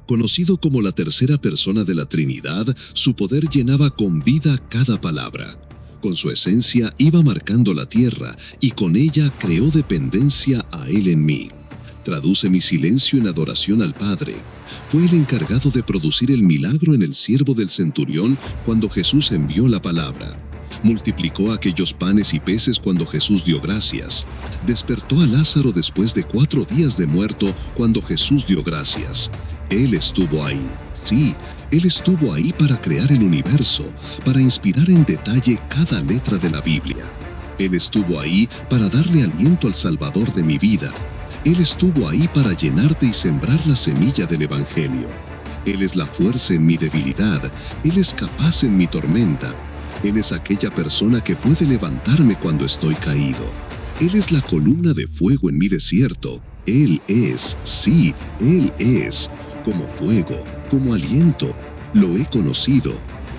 Conocido como la tercera persona de la Trinidad, su poder llenaba con vida cada palabra. Con su esencia iba marcando la tierra y con ella creó dependencia a Él en mí. Traduce mi silencio en adoración al Padre. Fue el encargado de producir el milagro en el siervo del centurión cuando Jesús envió la palabra. Multiplicó aquellos panes y peces cuando Jesús dio gracias. Despertó a Lázaro después de 4 días de muerto cuando Jesús dio gracias. Él estuvo ahí. Sí, Él estuvo ahí para crear el universo, para inspirar en detalle cada letra de la Biblia. Él estuvo ahí para darle aliento al Salvador de mi vida. Él estuvo ahí para llenarte y sembrar la semilla del Evangelio. Él es la fuerza en mi debilidad. Él es capaz en mi tormenta. Él es aquella persona que puede levantarme cuando estoy caído. Él es la columna de fuego en mi desierto. Él es, sí, Él es, como fuego, como aliento. Lo he conocido,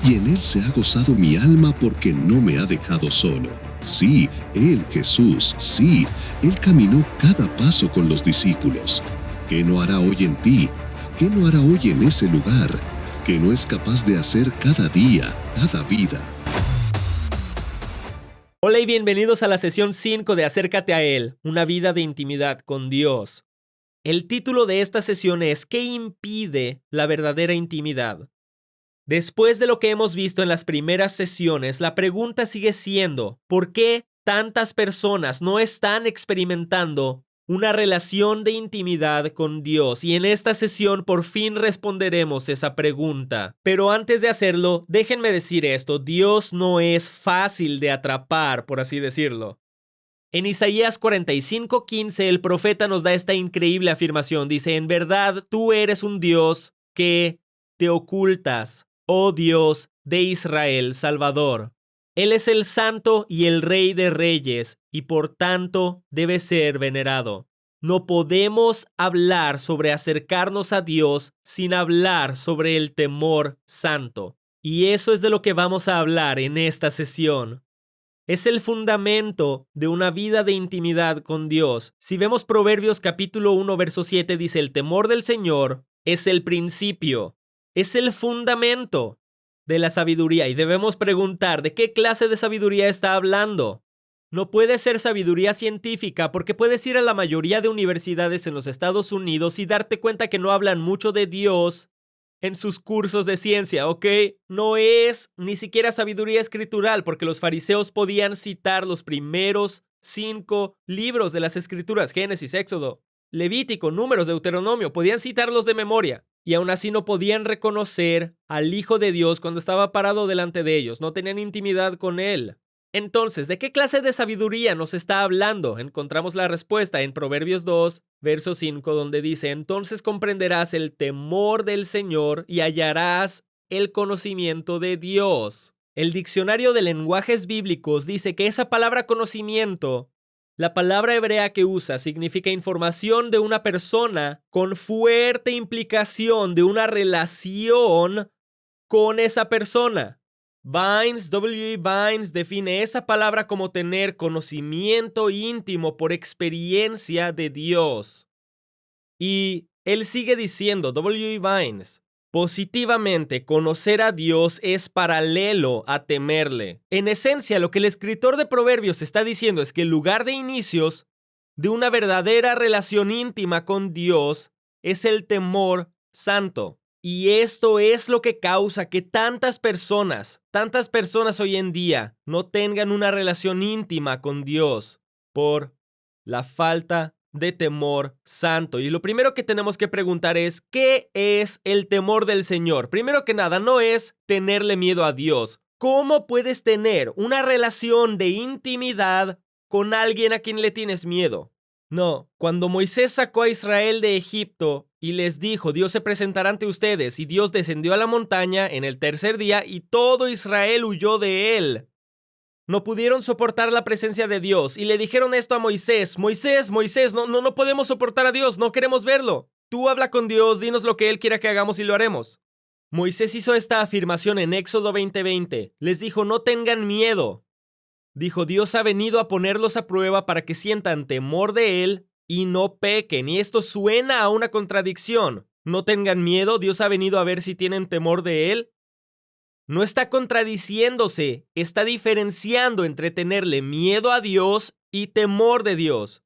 y en Él se ha gozado mi alma porque no me ha dejado solo. Sí, Él, Jesús, sí, Él caminó cada paso con los discípulos. ¿Qué no hará hoy en ti? ¿Qué no hará hoy en ese lugar? ¿Qué no es capaz de hacer cada día, cada vida? Hola y bienvenidos a la sesión 5 de Acércate a Él, una vida de intimidad con Dios. El título de esta sesión es ¿Qué impide la verdadera intimidad? Después de lo que hemos visto en las primeras sesiones, la pregunta sigue siendo ¿por qué tantas personas no están experimentando una relación de intimidad con Dios? Y en esta sesión por fin responderemos esa pregunta. Pero antes de hacerlo, déjenme decir esto, Dios no es fácil de atrapar, por así decirlo. En Isaías 45:15 el profeta nos da esta increíble afirmación. Dice, en verdad tú eres un Dios que te ocultas, oh Dios de Israel, Salvador. Él es el Santo y el Rey de Reyes, y por tanto debe ser venerado. No podemos hablar sobre acercarnos a Dios sin hablar sobre el temor santo. Y eso es de lo que vamos a hablar en esta sesión. Es el fundamento de una vida de intimidad con Dios. Si vemos Proverbios capítulo 1, verso 7, dice, el temor del Señor es el principio, es el fundamento de la sabiduría. Y debemos preguntar, ¿de qué clase de sabiduría está hablando? No puede ser sabiduría científica porque puedes ir a la mayoría de universidades en los Estados Unidos y darte cuenta que no hablan mucho de Dios en sus cursos de ciencia, ¿ok? No es ni siquiera sabiduría escritural, porque los fariseos podían citar los primeros 5 libros de las escrituras, Génesis, Éxodo, Levítico, Números, Deuteronomio, podían citarlos de memoria, y aún así no podían reconocer al Hijo de Dios cuando estaba parado delante de ellos, no tenían intimidad con Él. Entonces, ¿de qué clase de sabiduría nos está hablando? Encontramos la respuesta en Proverbios 2, verso 5, donde dice, entonces comprenderás el temor del Señor y hallarás el conocimiento de Dios. El diccionario de lenguajes bíblicos dice que esa palabra conocimiento, la palabra hebrea que usa, significa información de una persona con fuerte implicación de una relación con esa persona. Vines, W.E. Vines, define esa palabra como tener conocimiento íntimo por experiencia de Dios. Y él sigue diciendo, W.E. Vines, positivamente, conocer a Dios es paralelo a temerle. En esencia, lo que el escritor de Proverbios está diciendo es que el lugar de inicios de una verdadera relación íntima con Dios es el temor santo. Y esto es lo que causa que tantas personas hoy en día no tengan una relación íntima con Dios por la falta de temor santo. Y lo primero que tenemos que preguntar es, ¿qué es el temor del Señor? Primero que nada, no es tenerle miedo a Dios. ¿Cómo puedes tener una relación de intimidad con alguien a quien le tienes miedo? No, cuando Moisés sacó a Israel de Egipto y les dijo, Dios se presentará ante ustedes, y Dios descendió a la montaña en el tercer día y todo Israel huyó de él. No pudieron soportar la presencia de Dios y le dijeron esto a Moisés, Moisés, no podemos soportar a Dios, no queremos verlo. Tú habla con Dios, dinos lo que Él quiera que hagamos y lo haremos. Moisés hizo esta afirmación en Éxodo 20:20. Les dijo, no tengan miedo. Dijo, Dios ha venido a ponerlos a prueba para que sientan temor de Él y no pequen. Y esto suena a una contradicción. no tengan miedo, Dios ha venido a ver si tienen temor de Él. No está contradiciéndose, está diferenciando entre tenerle miedo a Dios y temor de Dios.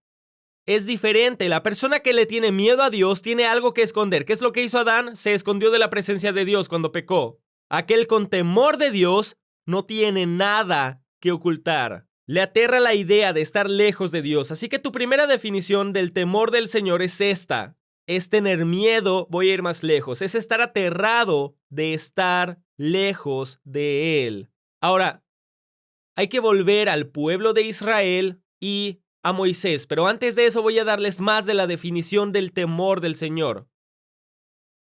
Es diferente. La persona que le tiene miedo a Dios tiene algo que esconder. ¿Qué es lo que hizo Adán? Se escondió de la presencia de Dios cuando pecó. Aquel con temor de Dios no tiene nada que ocultar. Le aterra la idea de estar lejos de Dios. Así que tu primera definición del temor del Señor es esta. Es tener miedo, voy a ir más lejos. Es estar aterrado de estar lejos de Él. Ahora, hay que volver al pueblo de Israel y a Moisés, pero antes de eso voy a darles más de la definición del temor del Señor.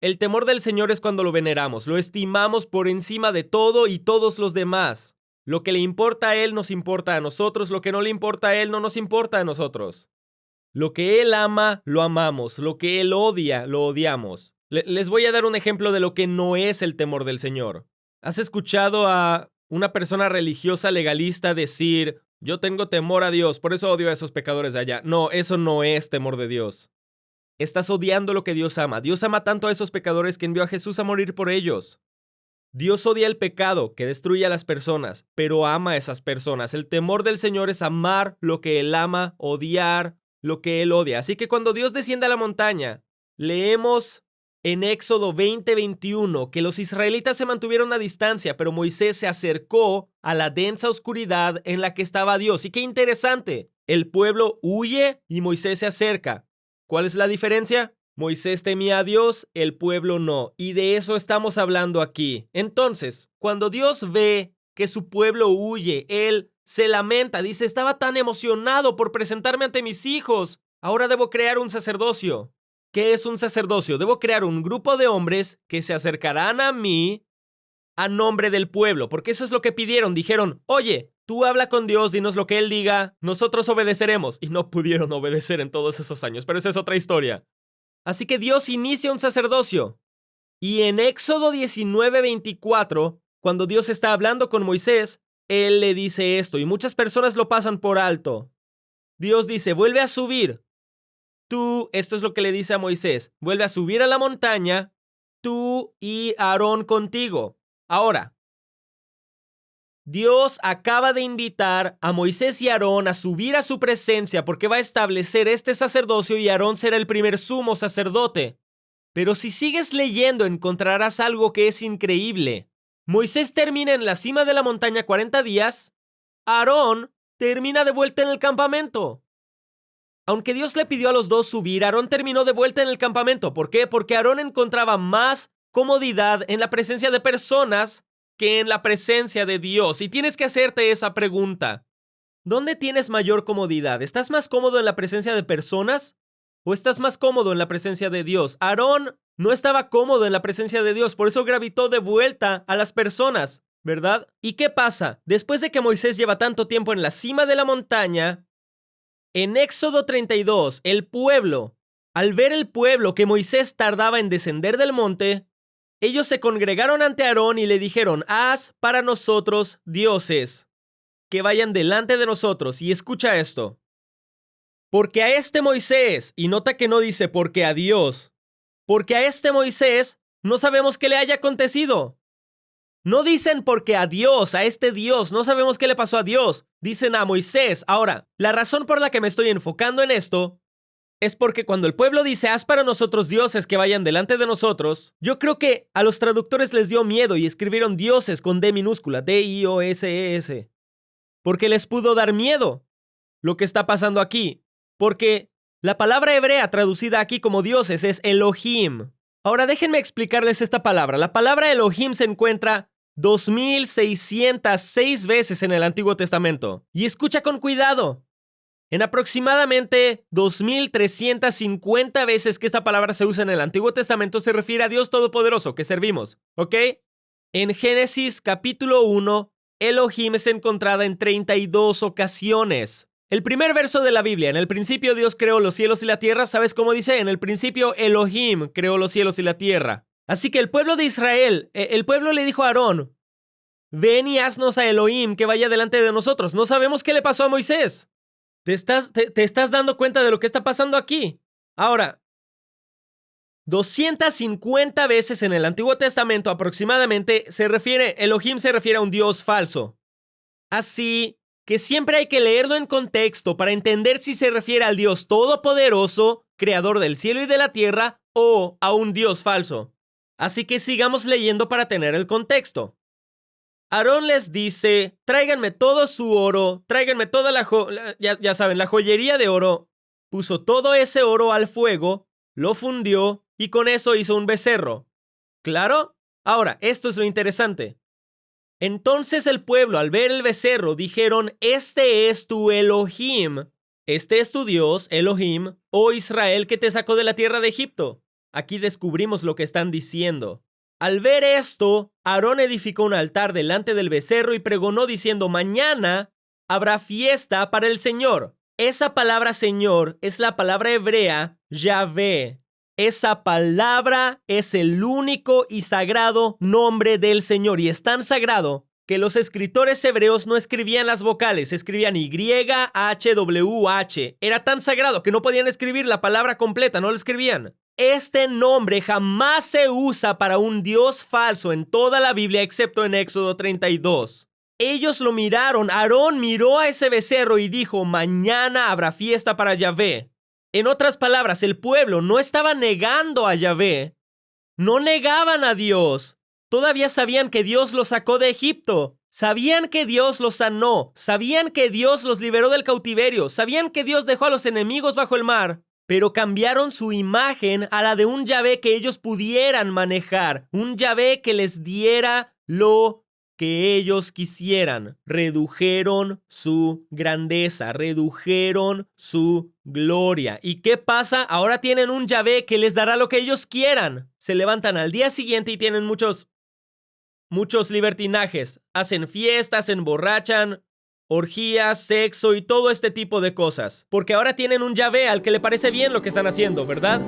El temor del Señor es cuando lo veneramos, lo estimamos por encima de todo y todos los demás. Lo que le importa a Él nos importa a nosotros, lo que no le importa a Él no nos importa a nosotros. Lo que Él ama, lo amamos, lo que Él odia, lo odiamos. Les voy a dar un ejemplo de lo que no es el temor del Señor. ¿Has escuchado a una persona religiosa legalista decir: yo tengo temor a Dios, por eso odio a esos pecadores de allá? No, eso no es temor de Dios. Estás odiando lo que Dios ama. Dios ama tanto a esos pecadores que envió a Jesús a morir por ellos. Dios odia el pecado que destruye a las personas, pero ama a esas personas. El temor del Señor es amar lo que Él ama, odiar lo que Él odia. Así que cuando Dios desciende a la montaña, leemos en Éxodo 20:21 que los israelitas se mantuvieron a distancia, pero Moisés se acercó a la densa oscuridad en la que estaba Dios. Y qué interesante, el pueblo huye y Moisés se acerca. ¿Cuál es la diferencia? Moisés temía a Dios, el pueblo no. Y de eso estamos hablando aquí. Entonces, cuando Dios ve que su pueblo huye, Él se lamenta, dice: estaba tan emocionado por presentarme ante mis hijos. Ahora debo crear un sacerdocio. ¿Qué es un sacerdocio? Debo crear un grupo de hombres que se acercarán a mí a nombre del pueblo, porque eso es lo que pidieron. Dijeron: oye, tú habla con Dios, dinos lo que Él diga, nosotros obedeceremos. Y no pudieron obedecer en todos esos años, pero esa es otra historia. Así que Dios inicia un sacerdocio. Y en Éxodo 19:24, cuando Dios está hablando con Moisés, Él le dice esto, y muchas personas lo pasan por alto. Dios dice: vuelve a subir. Tú, esto es lo que le dice a Moisés, vuelve a subir a la montaña, tú y Aarón contigo. Ahora, Dios acaba de invitar a Moisés y Aarón a subir a su presencia porque va a establecer este sacerdocio y Aarón será el primer sumo sacerdote. Pero si sigues leyendo encontrarás algo que es increíble. Moisés termina en la cima de la montaña 40 días, Aarón termina de vuelta en el campamento. Aunque Dios le pidió a los dos subir, Aarón terminó de vuelta en el campamento. ¿Por qué? Porque Aarón encontraba más comodidad en la presencia de personas que en la presencia de Dios. Y tienes que hacerte esa pregunta. ¿Dónde tienes mayor comodidad? ¿Estás más cómodo en la presencia de personas o estás más cómodo en la presencia de Dios? Aarón no estaba cómodo en la presencia de Dios, por eso gravitó de vuelta a las personas, ¿verdad? ¿Y qué pasa? Después de que Moisés lleva tanto tiempo en la cima de la montaña, en Éxodo 32, el pueblo, al ver el pueblo que Moisés tardaba en descender del monte, ellos se congregaron ante Aarón y le dijeron: haz para nosotros dioses que vayan delante de nosotros. Y escucha esto. Porque a este Moisés, y nota que no dice porque a Dios, porque a este Moisés no sabemos qué le haya acontecido. No dicen porque a Dios, a este Dios, no sabemos qué le pasó a Dios. Dicen a Moisés. Ahora, la razón por la que me estoy enfocando en esto es porque cuando el pueblo dice: haz para nosotros dioses que vayan delante de nosotros, yo creo que a los traductores les dio miedo y escribieron dioses con D minúscula, D-I-O-S-E-S, porque les pudo dar miedo lo que está pasando aquí, porque la palabra hebrea traducida aquí como dioses es Elohim. Ahora déjenme explicarles esta palabra. La palabra Elohim se encuentra 2606 veces en el Antiguo Testamento. Y escucha con cuidado. En aproximadamente 2350 veces que esta palabra se usa en el Antiguo Testamento se refiere a Dios Todopoderoso que servimos, ¿ok? En Génesis capítulo 1, Elohim es encontrada en 32 ocasiones. El primer verso de la Biblia: en el principio Dios creó los cielos y la tierra. ¿Sabes cómo dice? En el principio Elohim creó los cielos y la tierra. Así que el pueblo de Israel, el pueblo le dijo a Aarón: ven y haznos a Elohim que vaya delante de nosotros. No sabemos qué le pasó a Moisés. ¿Te estás dando cuenta de lo que está pasando aquí? Ahora, 250 veces en el Antiguo Testamento aproximadamente Elohim se refiere a un Dios falso. Así que siempre hay que leerlo en contexto para entender si se refiere al Dios todopoderoso, creador del cielo y de la tierra, o a un Dios falso. Así que sigamos leyendo para tener el contexto. Aarón les dice, tráiganme todo su oro, tráiganme toda la joyería de oro. Puso todo ese oro al fuego, lo fundió y con eso hizo un becerro. ¿Claro? Ahora, esto es lo interesante. Entonces el pueblo, al ver el becerro, dijeron, este es tu Elohim, este es tu Dios, Elohim, oh Israel, que te sacó de la tierra de Egipto. Aquí descubrimos lo que están diciendo. Al ver esto, Aarón edificó un altar delante del becerro y pregonó diciendo, mañana habrá fiesta para el Señor. Esa palabra Señor es la palabra hebrea Yahvé. Esa palabra es el único y sagrado nombre del Señor y es tan sagrado que los escritores hebreos no escribían las vocales, escribían YHWH. Era tan sagrado que no podían escribir la palabra completa, no la escribían. Este nombre jamás se usa para un Dios falso en toda la Biblia excepto en Éxodo 32. Ellos lo miraron, Aarón miró a ese becerro y dijo, mañana habrá fiesta para Yahvé. En otras palabras, el pueblo no estaba negando a Yahvé, no negaban a Dios. Todavía sabían que Dios los sacó de Egipto, sabían que Dios los sanó, sabían que Dios los liberó del cautiverio, sabían que Dios dejó a los enemigos bajo el mar, pero cambiaron su imagen a la de un Yahvé que ellos pudieran manejar, un Yahvé que les diera lo que ellos quisieran. Redujeron su grandeza, redujeron su gloria. ¿Y qué pasa? Ahora tienen un Yahvé que les dará lo que ellos quieran. Se levantan al día siguiente y tienen muchos libertinajes. Hacen fiestas, se emborrachan, orgías, sexo y todo este tipo de cosas. Porque ahora tienen un Yahvé al que le parece bien lo que están haciendo, ¿verdad?